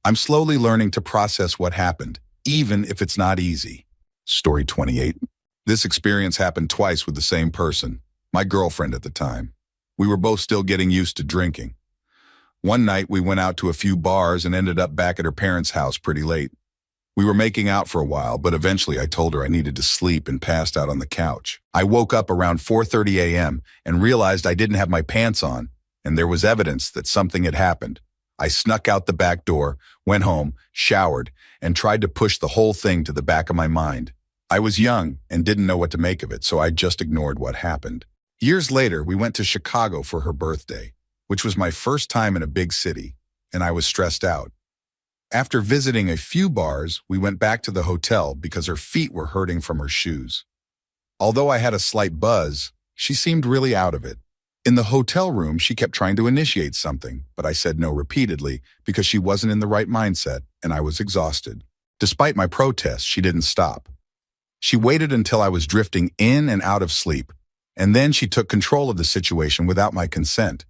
I'm slowly learning to process what happened even if it's not easy. Story 28. This experience happened twice with the same person, my girlfriend at the time. We were both still getting used to drinking. One night we went out to a few bars and ended up back at her parents' house pretty late. We were making out for a while, but eventually I told her I needed to sleep and passed out on the couch. I woke up around 4:30 a.m. and realized I didn't have my pants on, and there was evidence that something had happened. I snuck out the back door, went home, showered, and tried to push the whole thing to the back of my mind. I was young and didn't know what to make of it, so I just ignored what happened. Years later, we went to Chicago for her birthday, which was my first time in a big city, and I was stressed out. After visiting a few bars, we went back to the hotel because her feet were hurting from her shoes. Although I had a slight buzz, she seemed really out of it. In the hotel room, she kept trying to initiate something, but I said no repeatedly because she wasn't in the right mindset and I was exhausted. Despite my protests, she didn't stop. She waited until I was drifting in and out of sleep, and then she took control of the situation without my consent.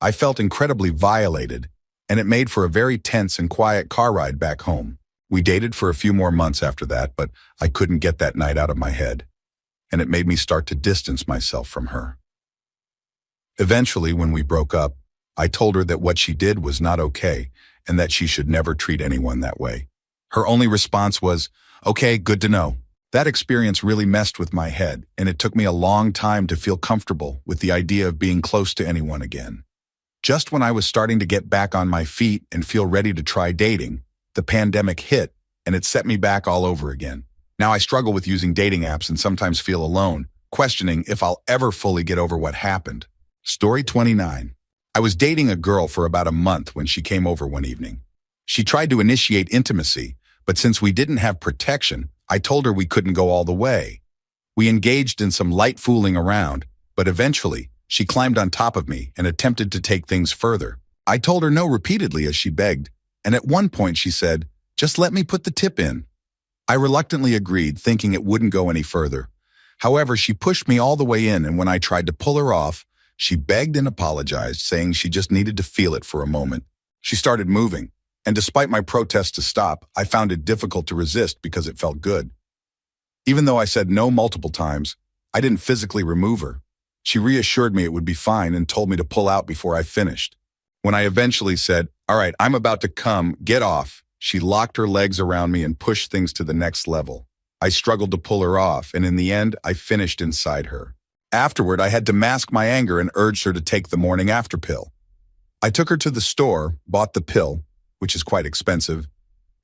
I felt incredibly violated, and it made for a very tense and quiet car ride back home. We dated for a few more months after that, but I couldn't get that night out of my head, and it made me start to distance myself from her. Eventually, when we broke up, I told her that what she did was not okay and that she should never treat anyone that way. Her only response was, "Okay, good to know." That experience really messed with my head, and it took me a long time to feel comfortable with the idea of being close to anyone again. Just when I was starting to get back on my feet and feel ready to try dating, the pandemic hit, and it set me back all over again. Now I struggle with using dating apps and sometimes feel alone, questioning if I'll ever fully get over what happened. Story 29. I was dating a girl for about a month when she came over one evening. She tried to initiate intimacy, but since we didn't have protection, I told her we couldn't go all the way. We engaged in some light fooling around, but eventually, she climbed on top of me and attempted to take things further. I told her no repeatedly as she begged, and at one point she said, "Just let me put the tip in." I reluctantly agreed, thinking it wouldn't go any further. However, she pushed me all the way in, and when I tried to pull her off, she begged and apologized, saying she just needed to feel it for a moment. She started moving, and despite my protest to stop, I found it difficult to resist because it felt good. Even though I said no multiple times, I didn't physically remove her. She reassured me it would be fine and told me to pull out before I finished. When I eventually said, "All right, I'm about to come, get off," she locked her legs around me and pushed things to the next level. I struggled to pull her off, and in the end, I finished inside her. Afterward, I had to mask my anger and urged her to take the morning after pill. I took her to the store, bought the pill, which is quite expensive,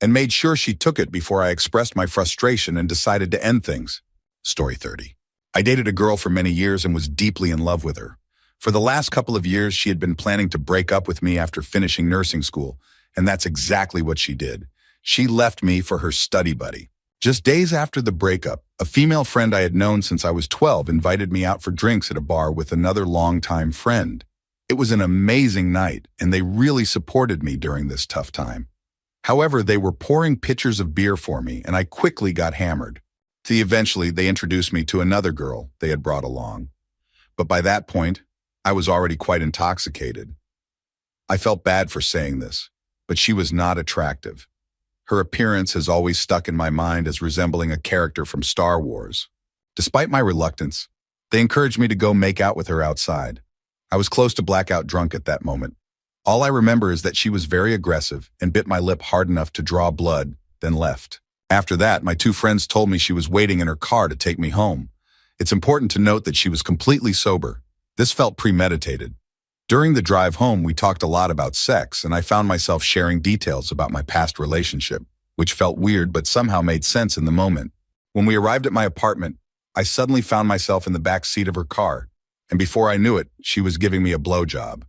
and made sure she took it before I expressed my frustration and decided to end things. Story 30. I dated a girl for many years and was deeply in love with her. For the last couple of years, she had been planning to break up with me after finishing nursing school, and that's exactly what she did. She left me for her study buddy. Just days after the breakup, a female friend I had known since I was 12 invited me out for drinks at a bar with another longtime friend. It was an amazing night, and they really supported me during this tough time. However, they were pouring pitchers of beer for me, and I quickly got hammered. Eventually, they introduced me to another girl they had brought along. But by that point, I was already quite intoxicated. I felt bad for saying this, but she was not attractive. Her appearance has always stuck in my mind as resembling a character from Star Wars. Despite my reluctance, they encouraged me to go make out with her outside. I was close to blackout drunk at that moment. All I remember is that she was very aggressive and bit my lip hard enough to draw blood, then left. After that, my two friends told me she was waiting in her car to take me home. It's important to note that she was completely sober. This felt premeditated. During the drive home, we talked a lot about sex, and I found myself sharing details about my past relationship, which felt weird but somehow made sense in the moment. When we arrived at my apartment, I suddenly found myself in the back seat of her car, and before I knew it, she was giving me a blowjob.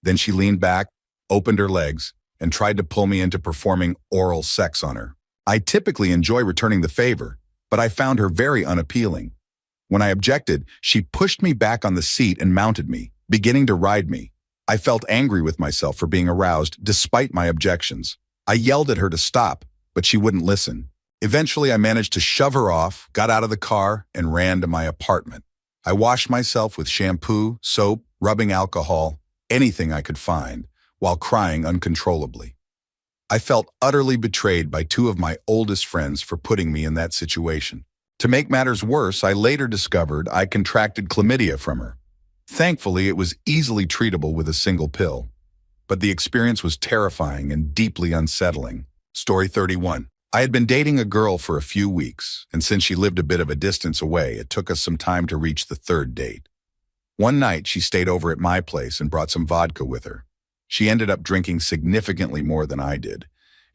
Then she leaned back, opened her legs, and tried to pull me into performing oral sex on her. I typically enjoy returning the favor, but I found her very unappealing. When I objected, she pushed me back on the seat and mounted me, beginning to ride me. I felt angry with myself for being aroused despite my objections. I yelled at her to stop, but she wouldn't listen. Eventually, I managed to shove her off, got out of the car, and ran to my apartment. I washed myself with shampoo, soap, rubbing alcohol, anything I could find, while crying uncontrollably. I felt utterly betrayed by two of my oldest friends for putting me in that situation. To make matters worse, I later discovered I contracted chlamydia from her. Thankfully, it was easily treatable with a single pill, but the experience was terrifying and deeply unsettling. Story 31. I had been dating a girl for a few weeks, and since she lived a bit of a distance away, it took us some time to reach the third date. One night, she stayed over at my place and brought some vodka with her. She ended up drinking significantly more than I did,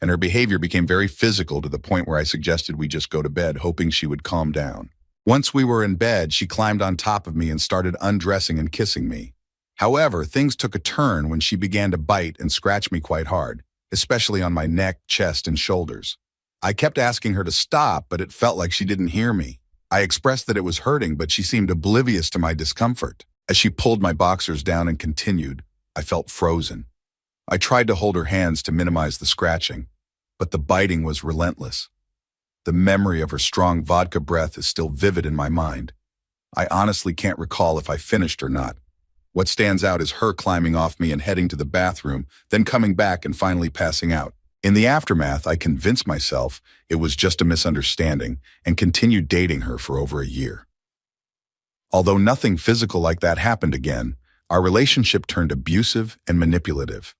and her behavior became very physical to the point where I suggested we just go to bed, hoping she would calm down. Once we were in bed, she climbed on top of me and started undressing and kissing me. However, things took a turn when she began to bite and scratch me quite hard, especially on my neck, chest, and shoulders. I kept asking her to stop, but it felt like she didn't hear me. I expressed that it was hurting, but she seemed oblivious to my discomfort. As she pulled my boxers down and continued, I felt frozen. I tried to hold her hands to minimize the scratching, but the biting was relentless. The memory of her strong vodka breath is still vivid in my mind. I honestly can't recall if I finished or not. What stands out is her climbing off me and heading to the bathroom, then coming back and finally passing out. In the aftermath, I convinced myself it was just a misunderstanding and continued dating her for over a year. Although nothing physical like that happened again, our relationship turned abusive and manipulative.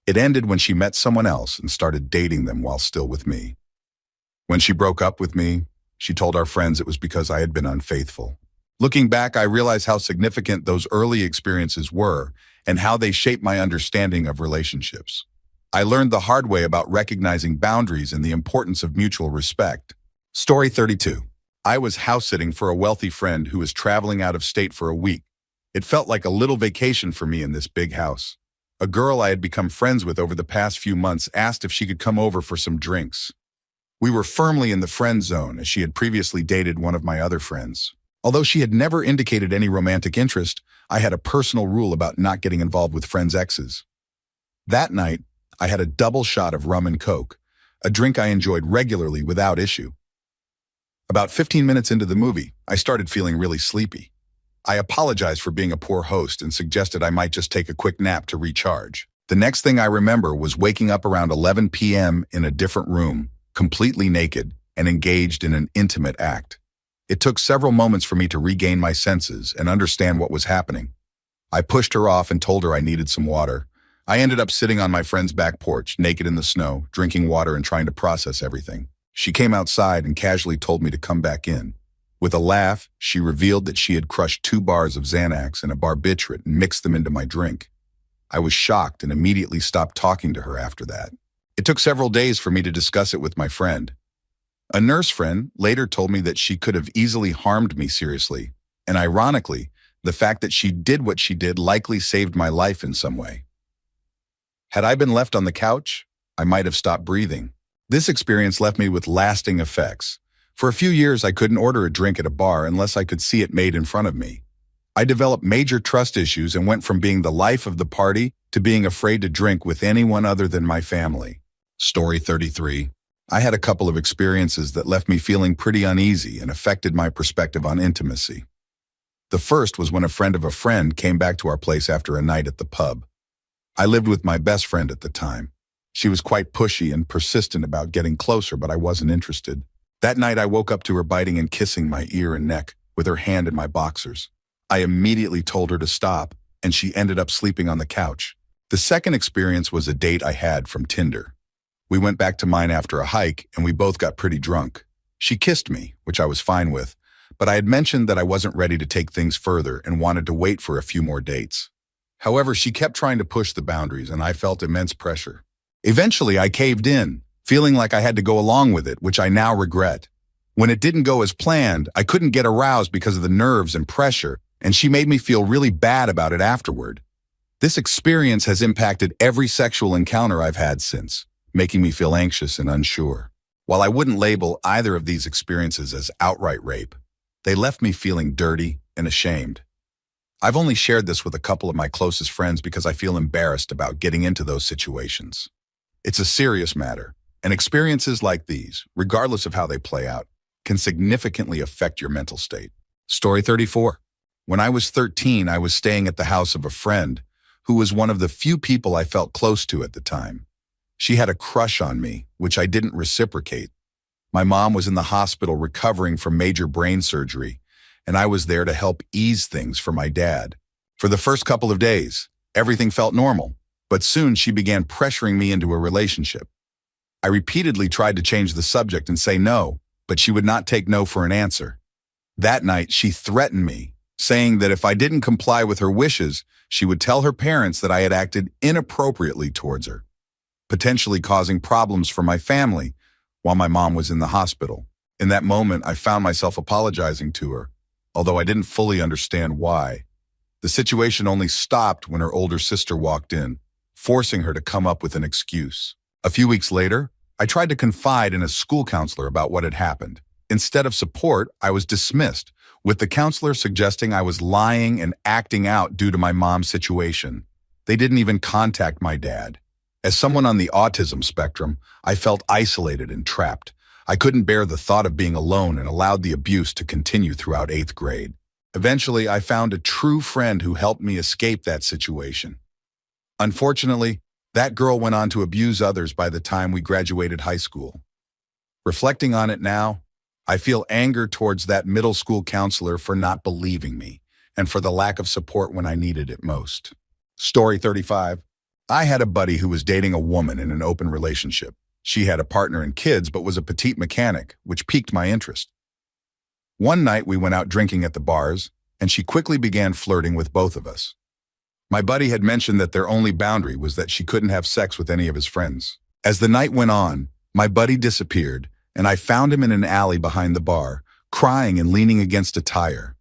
It ended when she met someone else and started dating them while still with me. When she broke up with me, she told our friends it was because I had been unfaithful. Looking back, I realized how significant those early experiences were and how they shaped my understanding of relationships. I learned the hard way about recognizing boundaries and the importance of mutual respect. Story 32. I was house-sitting for a wealthy friend who was traveling out of state for a week. It felt like a little vacation for me in this big house. A girl I had become friends with over the past few months asked if she could come over for some drinks. We were firmly in the friend zone as she had previously dated one of my other friends. Although she had never indicated any romantic interest, I had a personal rule about not getting involved with friends' exes. That night, I had a double shot of rum and coke, a drink I enjoyed regularly without issue. About 15 minutes into the movie, I started feeling really sleepy. I apologized for being a poor host and suggested I might just take a quick nap to recharge. The next thing I remember was waking up around 11 p.m. in a different room, completely naked and engaged in an intimate act. It took several moments for me to regain my senses and understand what was happening. I pushed her off and told her I needed some water. I ended up sitting on my friend's back porch, naked in the snow, drinking water and trying to process everything. She came outside and casually told me to come back in. With a laugh, she revealed that she had crushed 2 bars of Xanax and a barbiturate and mixed them into my drink. I was shocked and immediately stopped talking to her after that. It took several days for me to discuss it with my friend. A nurse friend later told me that she could have easily harmed me seriously, and ironically, the fact that she did what she did likely saved my life in some way. Had I been left on the couch, I might have stopped breathing. This experience left me with lasting effects. For a few years, I couldn't order a drink at a bar unless I could see it made in front of me. I developed major trust issues and went from being the life of the party to being afraid to drink with anyone other than my family. Story 33. I had a couple of experiences that left me feeling pretty uneasy and affected my perspective on intimacy. The first was when a friend of a friend came back to our place after a night at the pub. I lived with my best friend at the time. She was quite pushy and persistent about getting closer, but I wasn't interested. That night, I woke up to her biting and kissing my ear and neck with her hand in my boxers. I immediately told her to stop, and she ended up sleeping on the couch. The second experience was a date I had from Tinder. We went back to mine after a hike, and we both got pretty drunk. She kissed me, which I was fine with, but I had mentioned that I wasn't ready to take things further and wanted to wait for a few more dates. However, she kept trying to push the boundaries, and I felt immense pressure. Eventually, I caved in, feeling like I had to go along with it, which I now regret. When it didn't go as planned, I couldn't get aroused because of the nerves and pressure, and she made me feel really bad about it afterward. This experience has impacted every sexual encounter I've had since, making me feel anxious and unsure. While I wouldn't label either of these experiences as outright rape, they left me feeling dirty and ashamed. I've only shared this with a couple of my closest friends because I feel embarrassed about getting into those situations. It's a serious matter, and experiences like these, regardless of how they play out, can significantly affect your mental state. Story 34. When I was 13, I was staying at the house of a friend who was one of the few people I felt close to at the time. She had a crush on me, which I didn't reciprocate. My mom was in the hospital recovering from major brain surgery, and I was there to help ease things for my dad. For the first couple of days, everything felt normal, but soon she began pressuring me into a relationship. I repeatedly tried to change the subject and say no, but she would not take no for an answer. That night, she threatened me, saying that if I didn't comply with her wishes, she would tell her parents that I had acted inappropriately towards her, potentially causing problems for my family while my mom was in the hospital. In that moment, I found myself apologizing to her, although I didn't fully understand why. The situation only stopped when her older sister walked in, forcing her to come up with an excuse. A few weeks later, I tried to confide in a school counselor about what had happened. Instead of support, I was dismissed, with the counselor suggesting I was lying and acting out due to my mom's situation. They didn't even contact my dad. As someone on the autism spectrum, I felt isolated and trapped. I couldn't bear the thought of being alone and allowed the abuse to continue throughout 8th grade. Eventually, I found a true friend who helped me escape that situation. Unfortunately, that girl went on to abuse others by the time we graduated high school. Reflecting on it now, I feel anger towards that middle school counselor for not believing me and for the lack of support when I needed it most. Story 35. I had a buddy who was dating a woman in an open relationship. She had a partner and kids but was a petite mechanic, which piqued my interest. One night we went out drinking at the bars, and she quickly began flirting with both of us. My buddy had mentioned that their only boundary was that she couldn't have sex with any of his friends. As the night went on, my buddy disappeared, and I found him in an alley behind the bar, crying and leaning against a tire.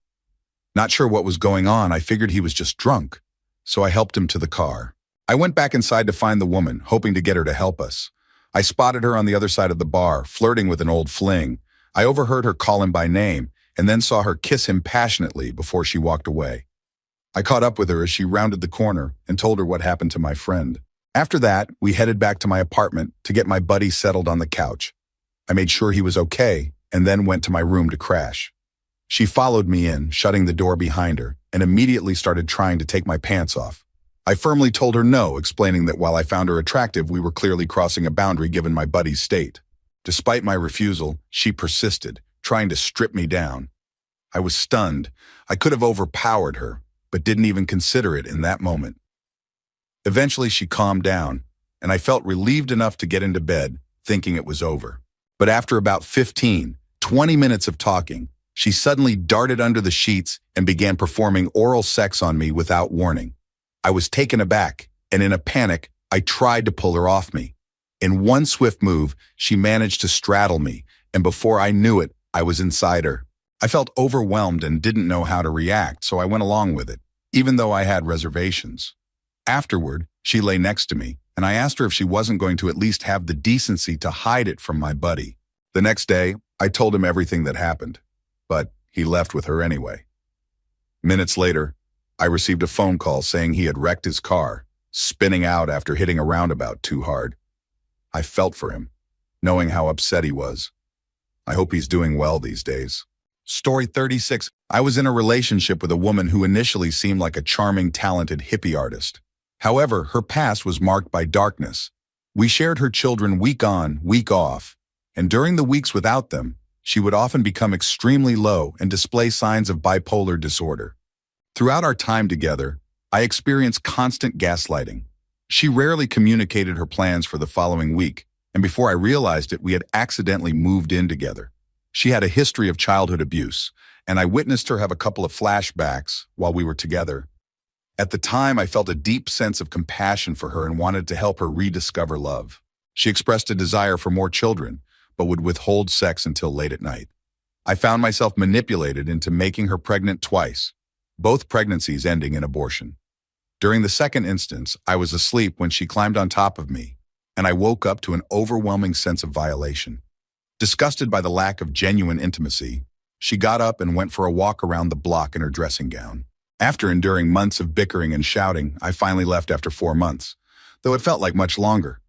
Not sure what was going on, I figured he was just drunk, so I helped him to the car. I went back inside to find the woman, hoping to get her to help us. I spotted her on the other side of the bar, flirting with an old fling. I overheard her call him by name, and then saw her kiss him passionately before she walked away. I caught up with her as she rounded the corner and told her what happened to my friend. After that, we headed back to my apartment to get my buddy settled on the couch. I made sure he was okay and then went to my room to crash. She followed me in, shutting the door behind her, and immediately started trying to take my pants off. I firmly told her no, explaining that while I found her attractive, we were clearly crossing a boundary given my buddy's state. Despite my refusal, she persisted, trying to strip me down. I was stunned. I could have overpowered her, but didn't even consider it in that moment. Eventually, she calmed down, and I felt relieved enough to get into bed, thinking it was over. But after about 15, 20 minutes of talking, she suddenly darted under the sheets and began performing oral sex on me without warning. I was taken aback, and in a panic, I tried to pull her off me. In one swift move, she managed to straddle me, and before I knew it, I was inside her. I felt overwhelmed and didn't know how to react, so I went along with it, even though I had reservations. Afterward, she lay next to me, and I asked her if she wasn't going to at least have the decency to hide it from my buddy. The next day, I told him everything that happened, but he left with her anyway. Minutes later, I received a phone call saying he had wrecked his car, spinning out after hitting a roundabout too hard. I felt for him, knowing how upset he was. I hope he's doing well these days. Story 36. I was in a relationship with a woman who initially seemed like a charming, talented hippie artist. However, her past was marked by darkness. We shared her children week on, week off, and during the weeks without them, she would often become extremely low and display signs of bipolar disorder. Throughout our time together, I experienced constant gaslighting. She rarely communicated her plans for the following week, and before I realized it, we had accidentally moved in together. She had a history of childhood abuse, and I witnessed her have a couple of flashbacks while we were together. At the time, I felt a deep sense of compassion for her and wanted to help her rediscover love. She expressed a desire for more children, but would withhold sex until late at night. I found myself manipulated into making her pregnant twice, both pregnancies ending in abortion. During the second instance, I was asleep when she climbed on top of me, and I woke up to an overwhelming sense of violation. Disgusted by the lack of genuine intimacy, she got up and went for a walk around the block in her dressing gown. After enduring months of bickering and shouting, I finally left after 4 months, though it felt like much longer.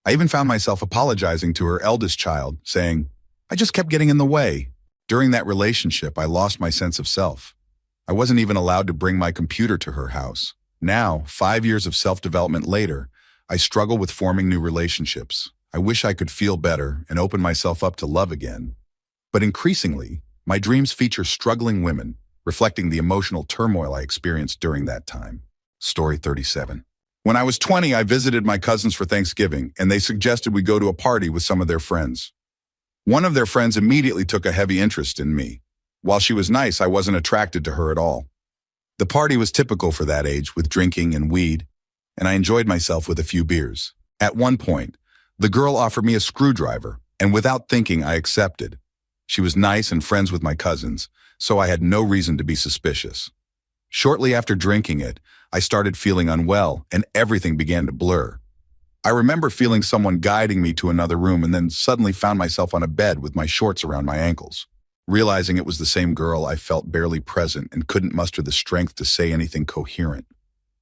I even found myself apologizing to her eldest child, saying, "I just kept getting in the way." During that relationship, I lost my sense of self. I wasn't even allowed to bring my computer to her house. Now, 5 years of self-development later, I struggle with forming new relationships. I wish I could feel better and open myself up to love again. But increasingly, my dreams feature struggling women, reflecting the emotional turmoil I experienced during that time. Story 37. When I was 20, I visited my cousins for Thanksgiving, and they suggested we go to a party with some of their friends. One of their friends immediately took a heavy interest in me. While she was nice, I wasn't attracted to her at all. The party was typical for that age, with drinking and weed, and I enjoyed myself with a few beers. At one point, the girl offered me a screwdriver, and without thinking, I accepted. She was nice and friends with my cousins, so I had no reason to be suspicious. Shortly after drinking it, I started feeling unwell, and everything began to blur. I remember feeling someone guiding me to another room and then suddenly found myself on a bed with my shorts around my ankles. Realizing it was the same girl, I felt barely present and couldn't muster the strength to say anything coherent.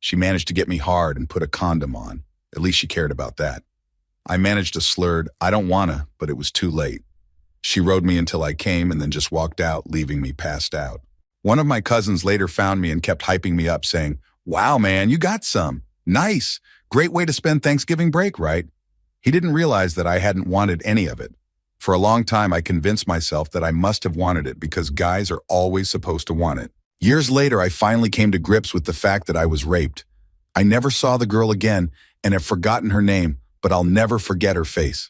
She managed to get me hard and put a condom on. At least she cared about that. I managed a slurred, "I don't wanna," but it was too late. She rode me until I came and then just walked out, leaving me passed out. One of my cousins later found me and kept hyping me up, saying, "Wow, man, you got some. Nice. Great way to spend Thanksgiving break, right?" He didn't realize that I hadn't wanted any of it. For a long time, I convinced myself that I must have wanted it because guys are always supposed to want it. Years later, I finally came to grips with the fact that I was raped. I never saw the girl again and have forgotten her name, but I'll never forget her face.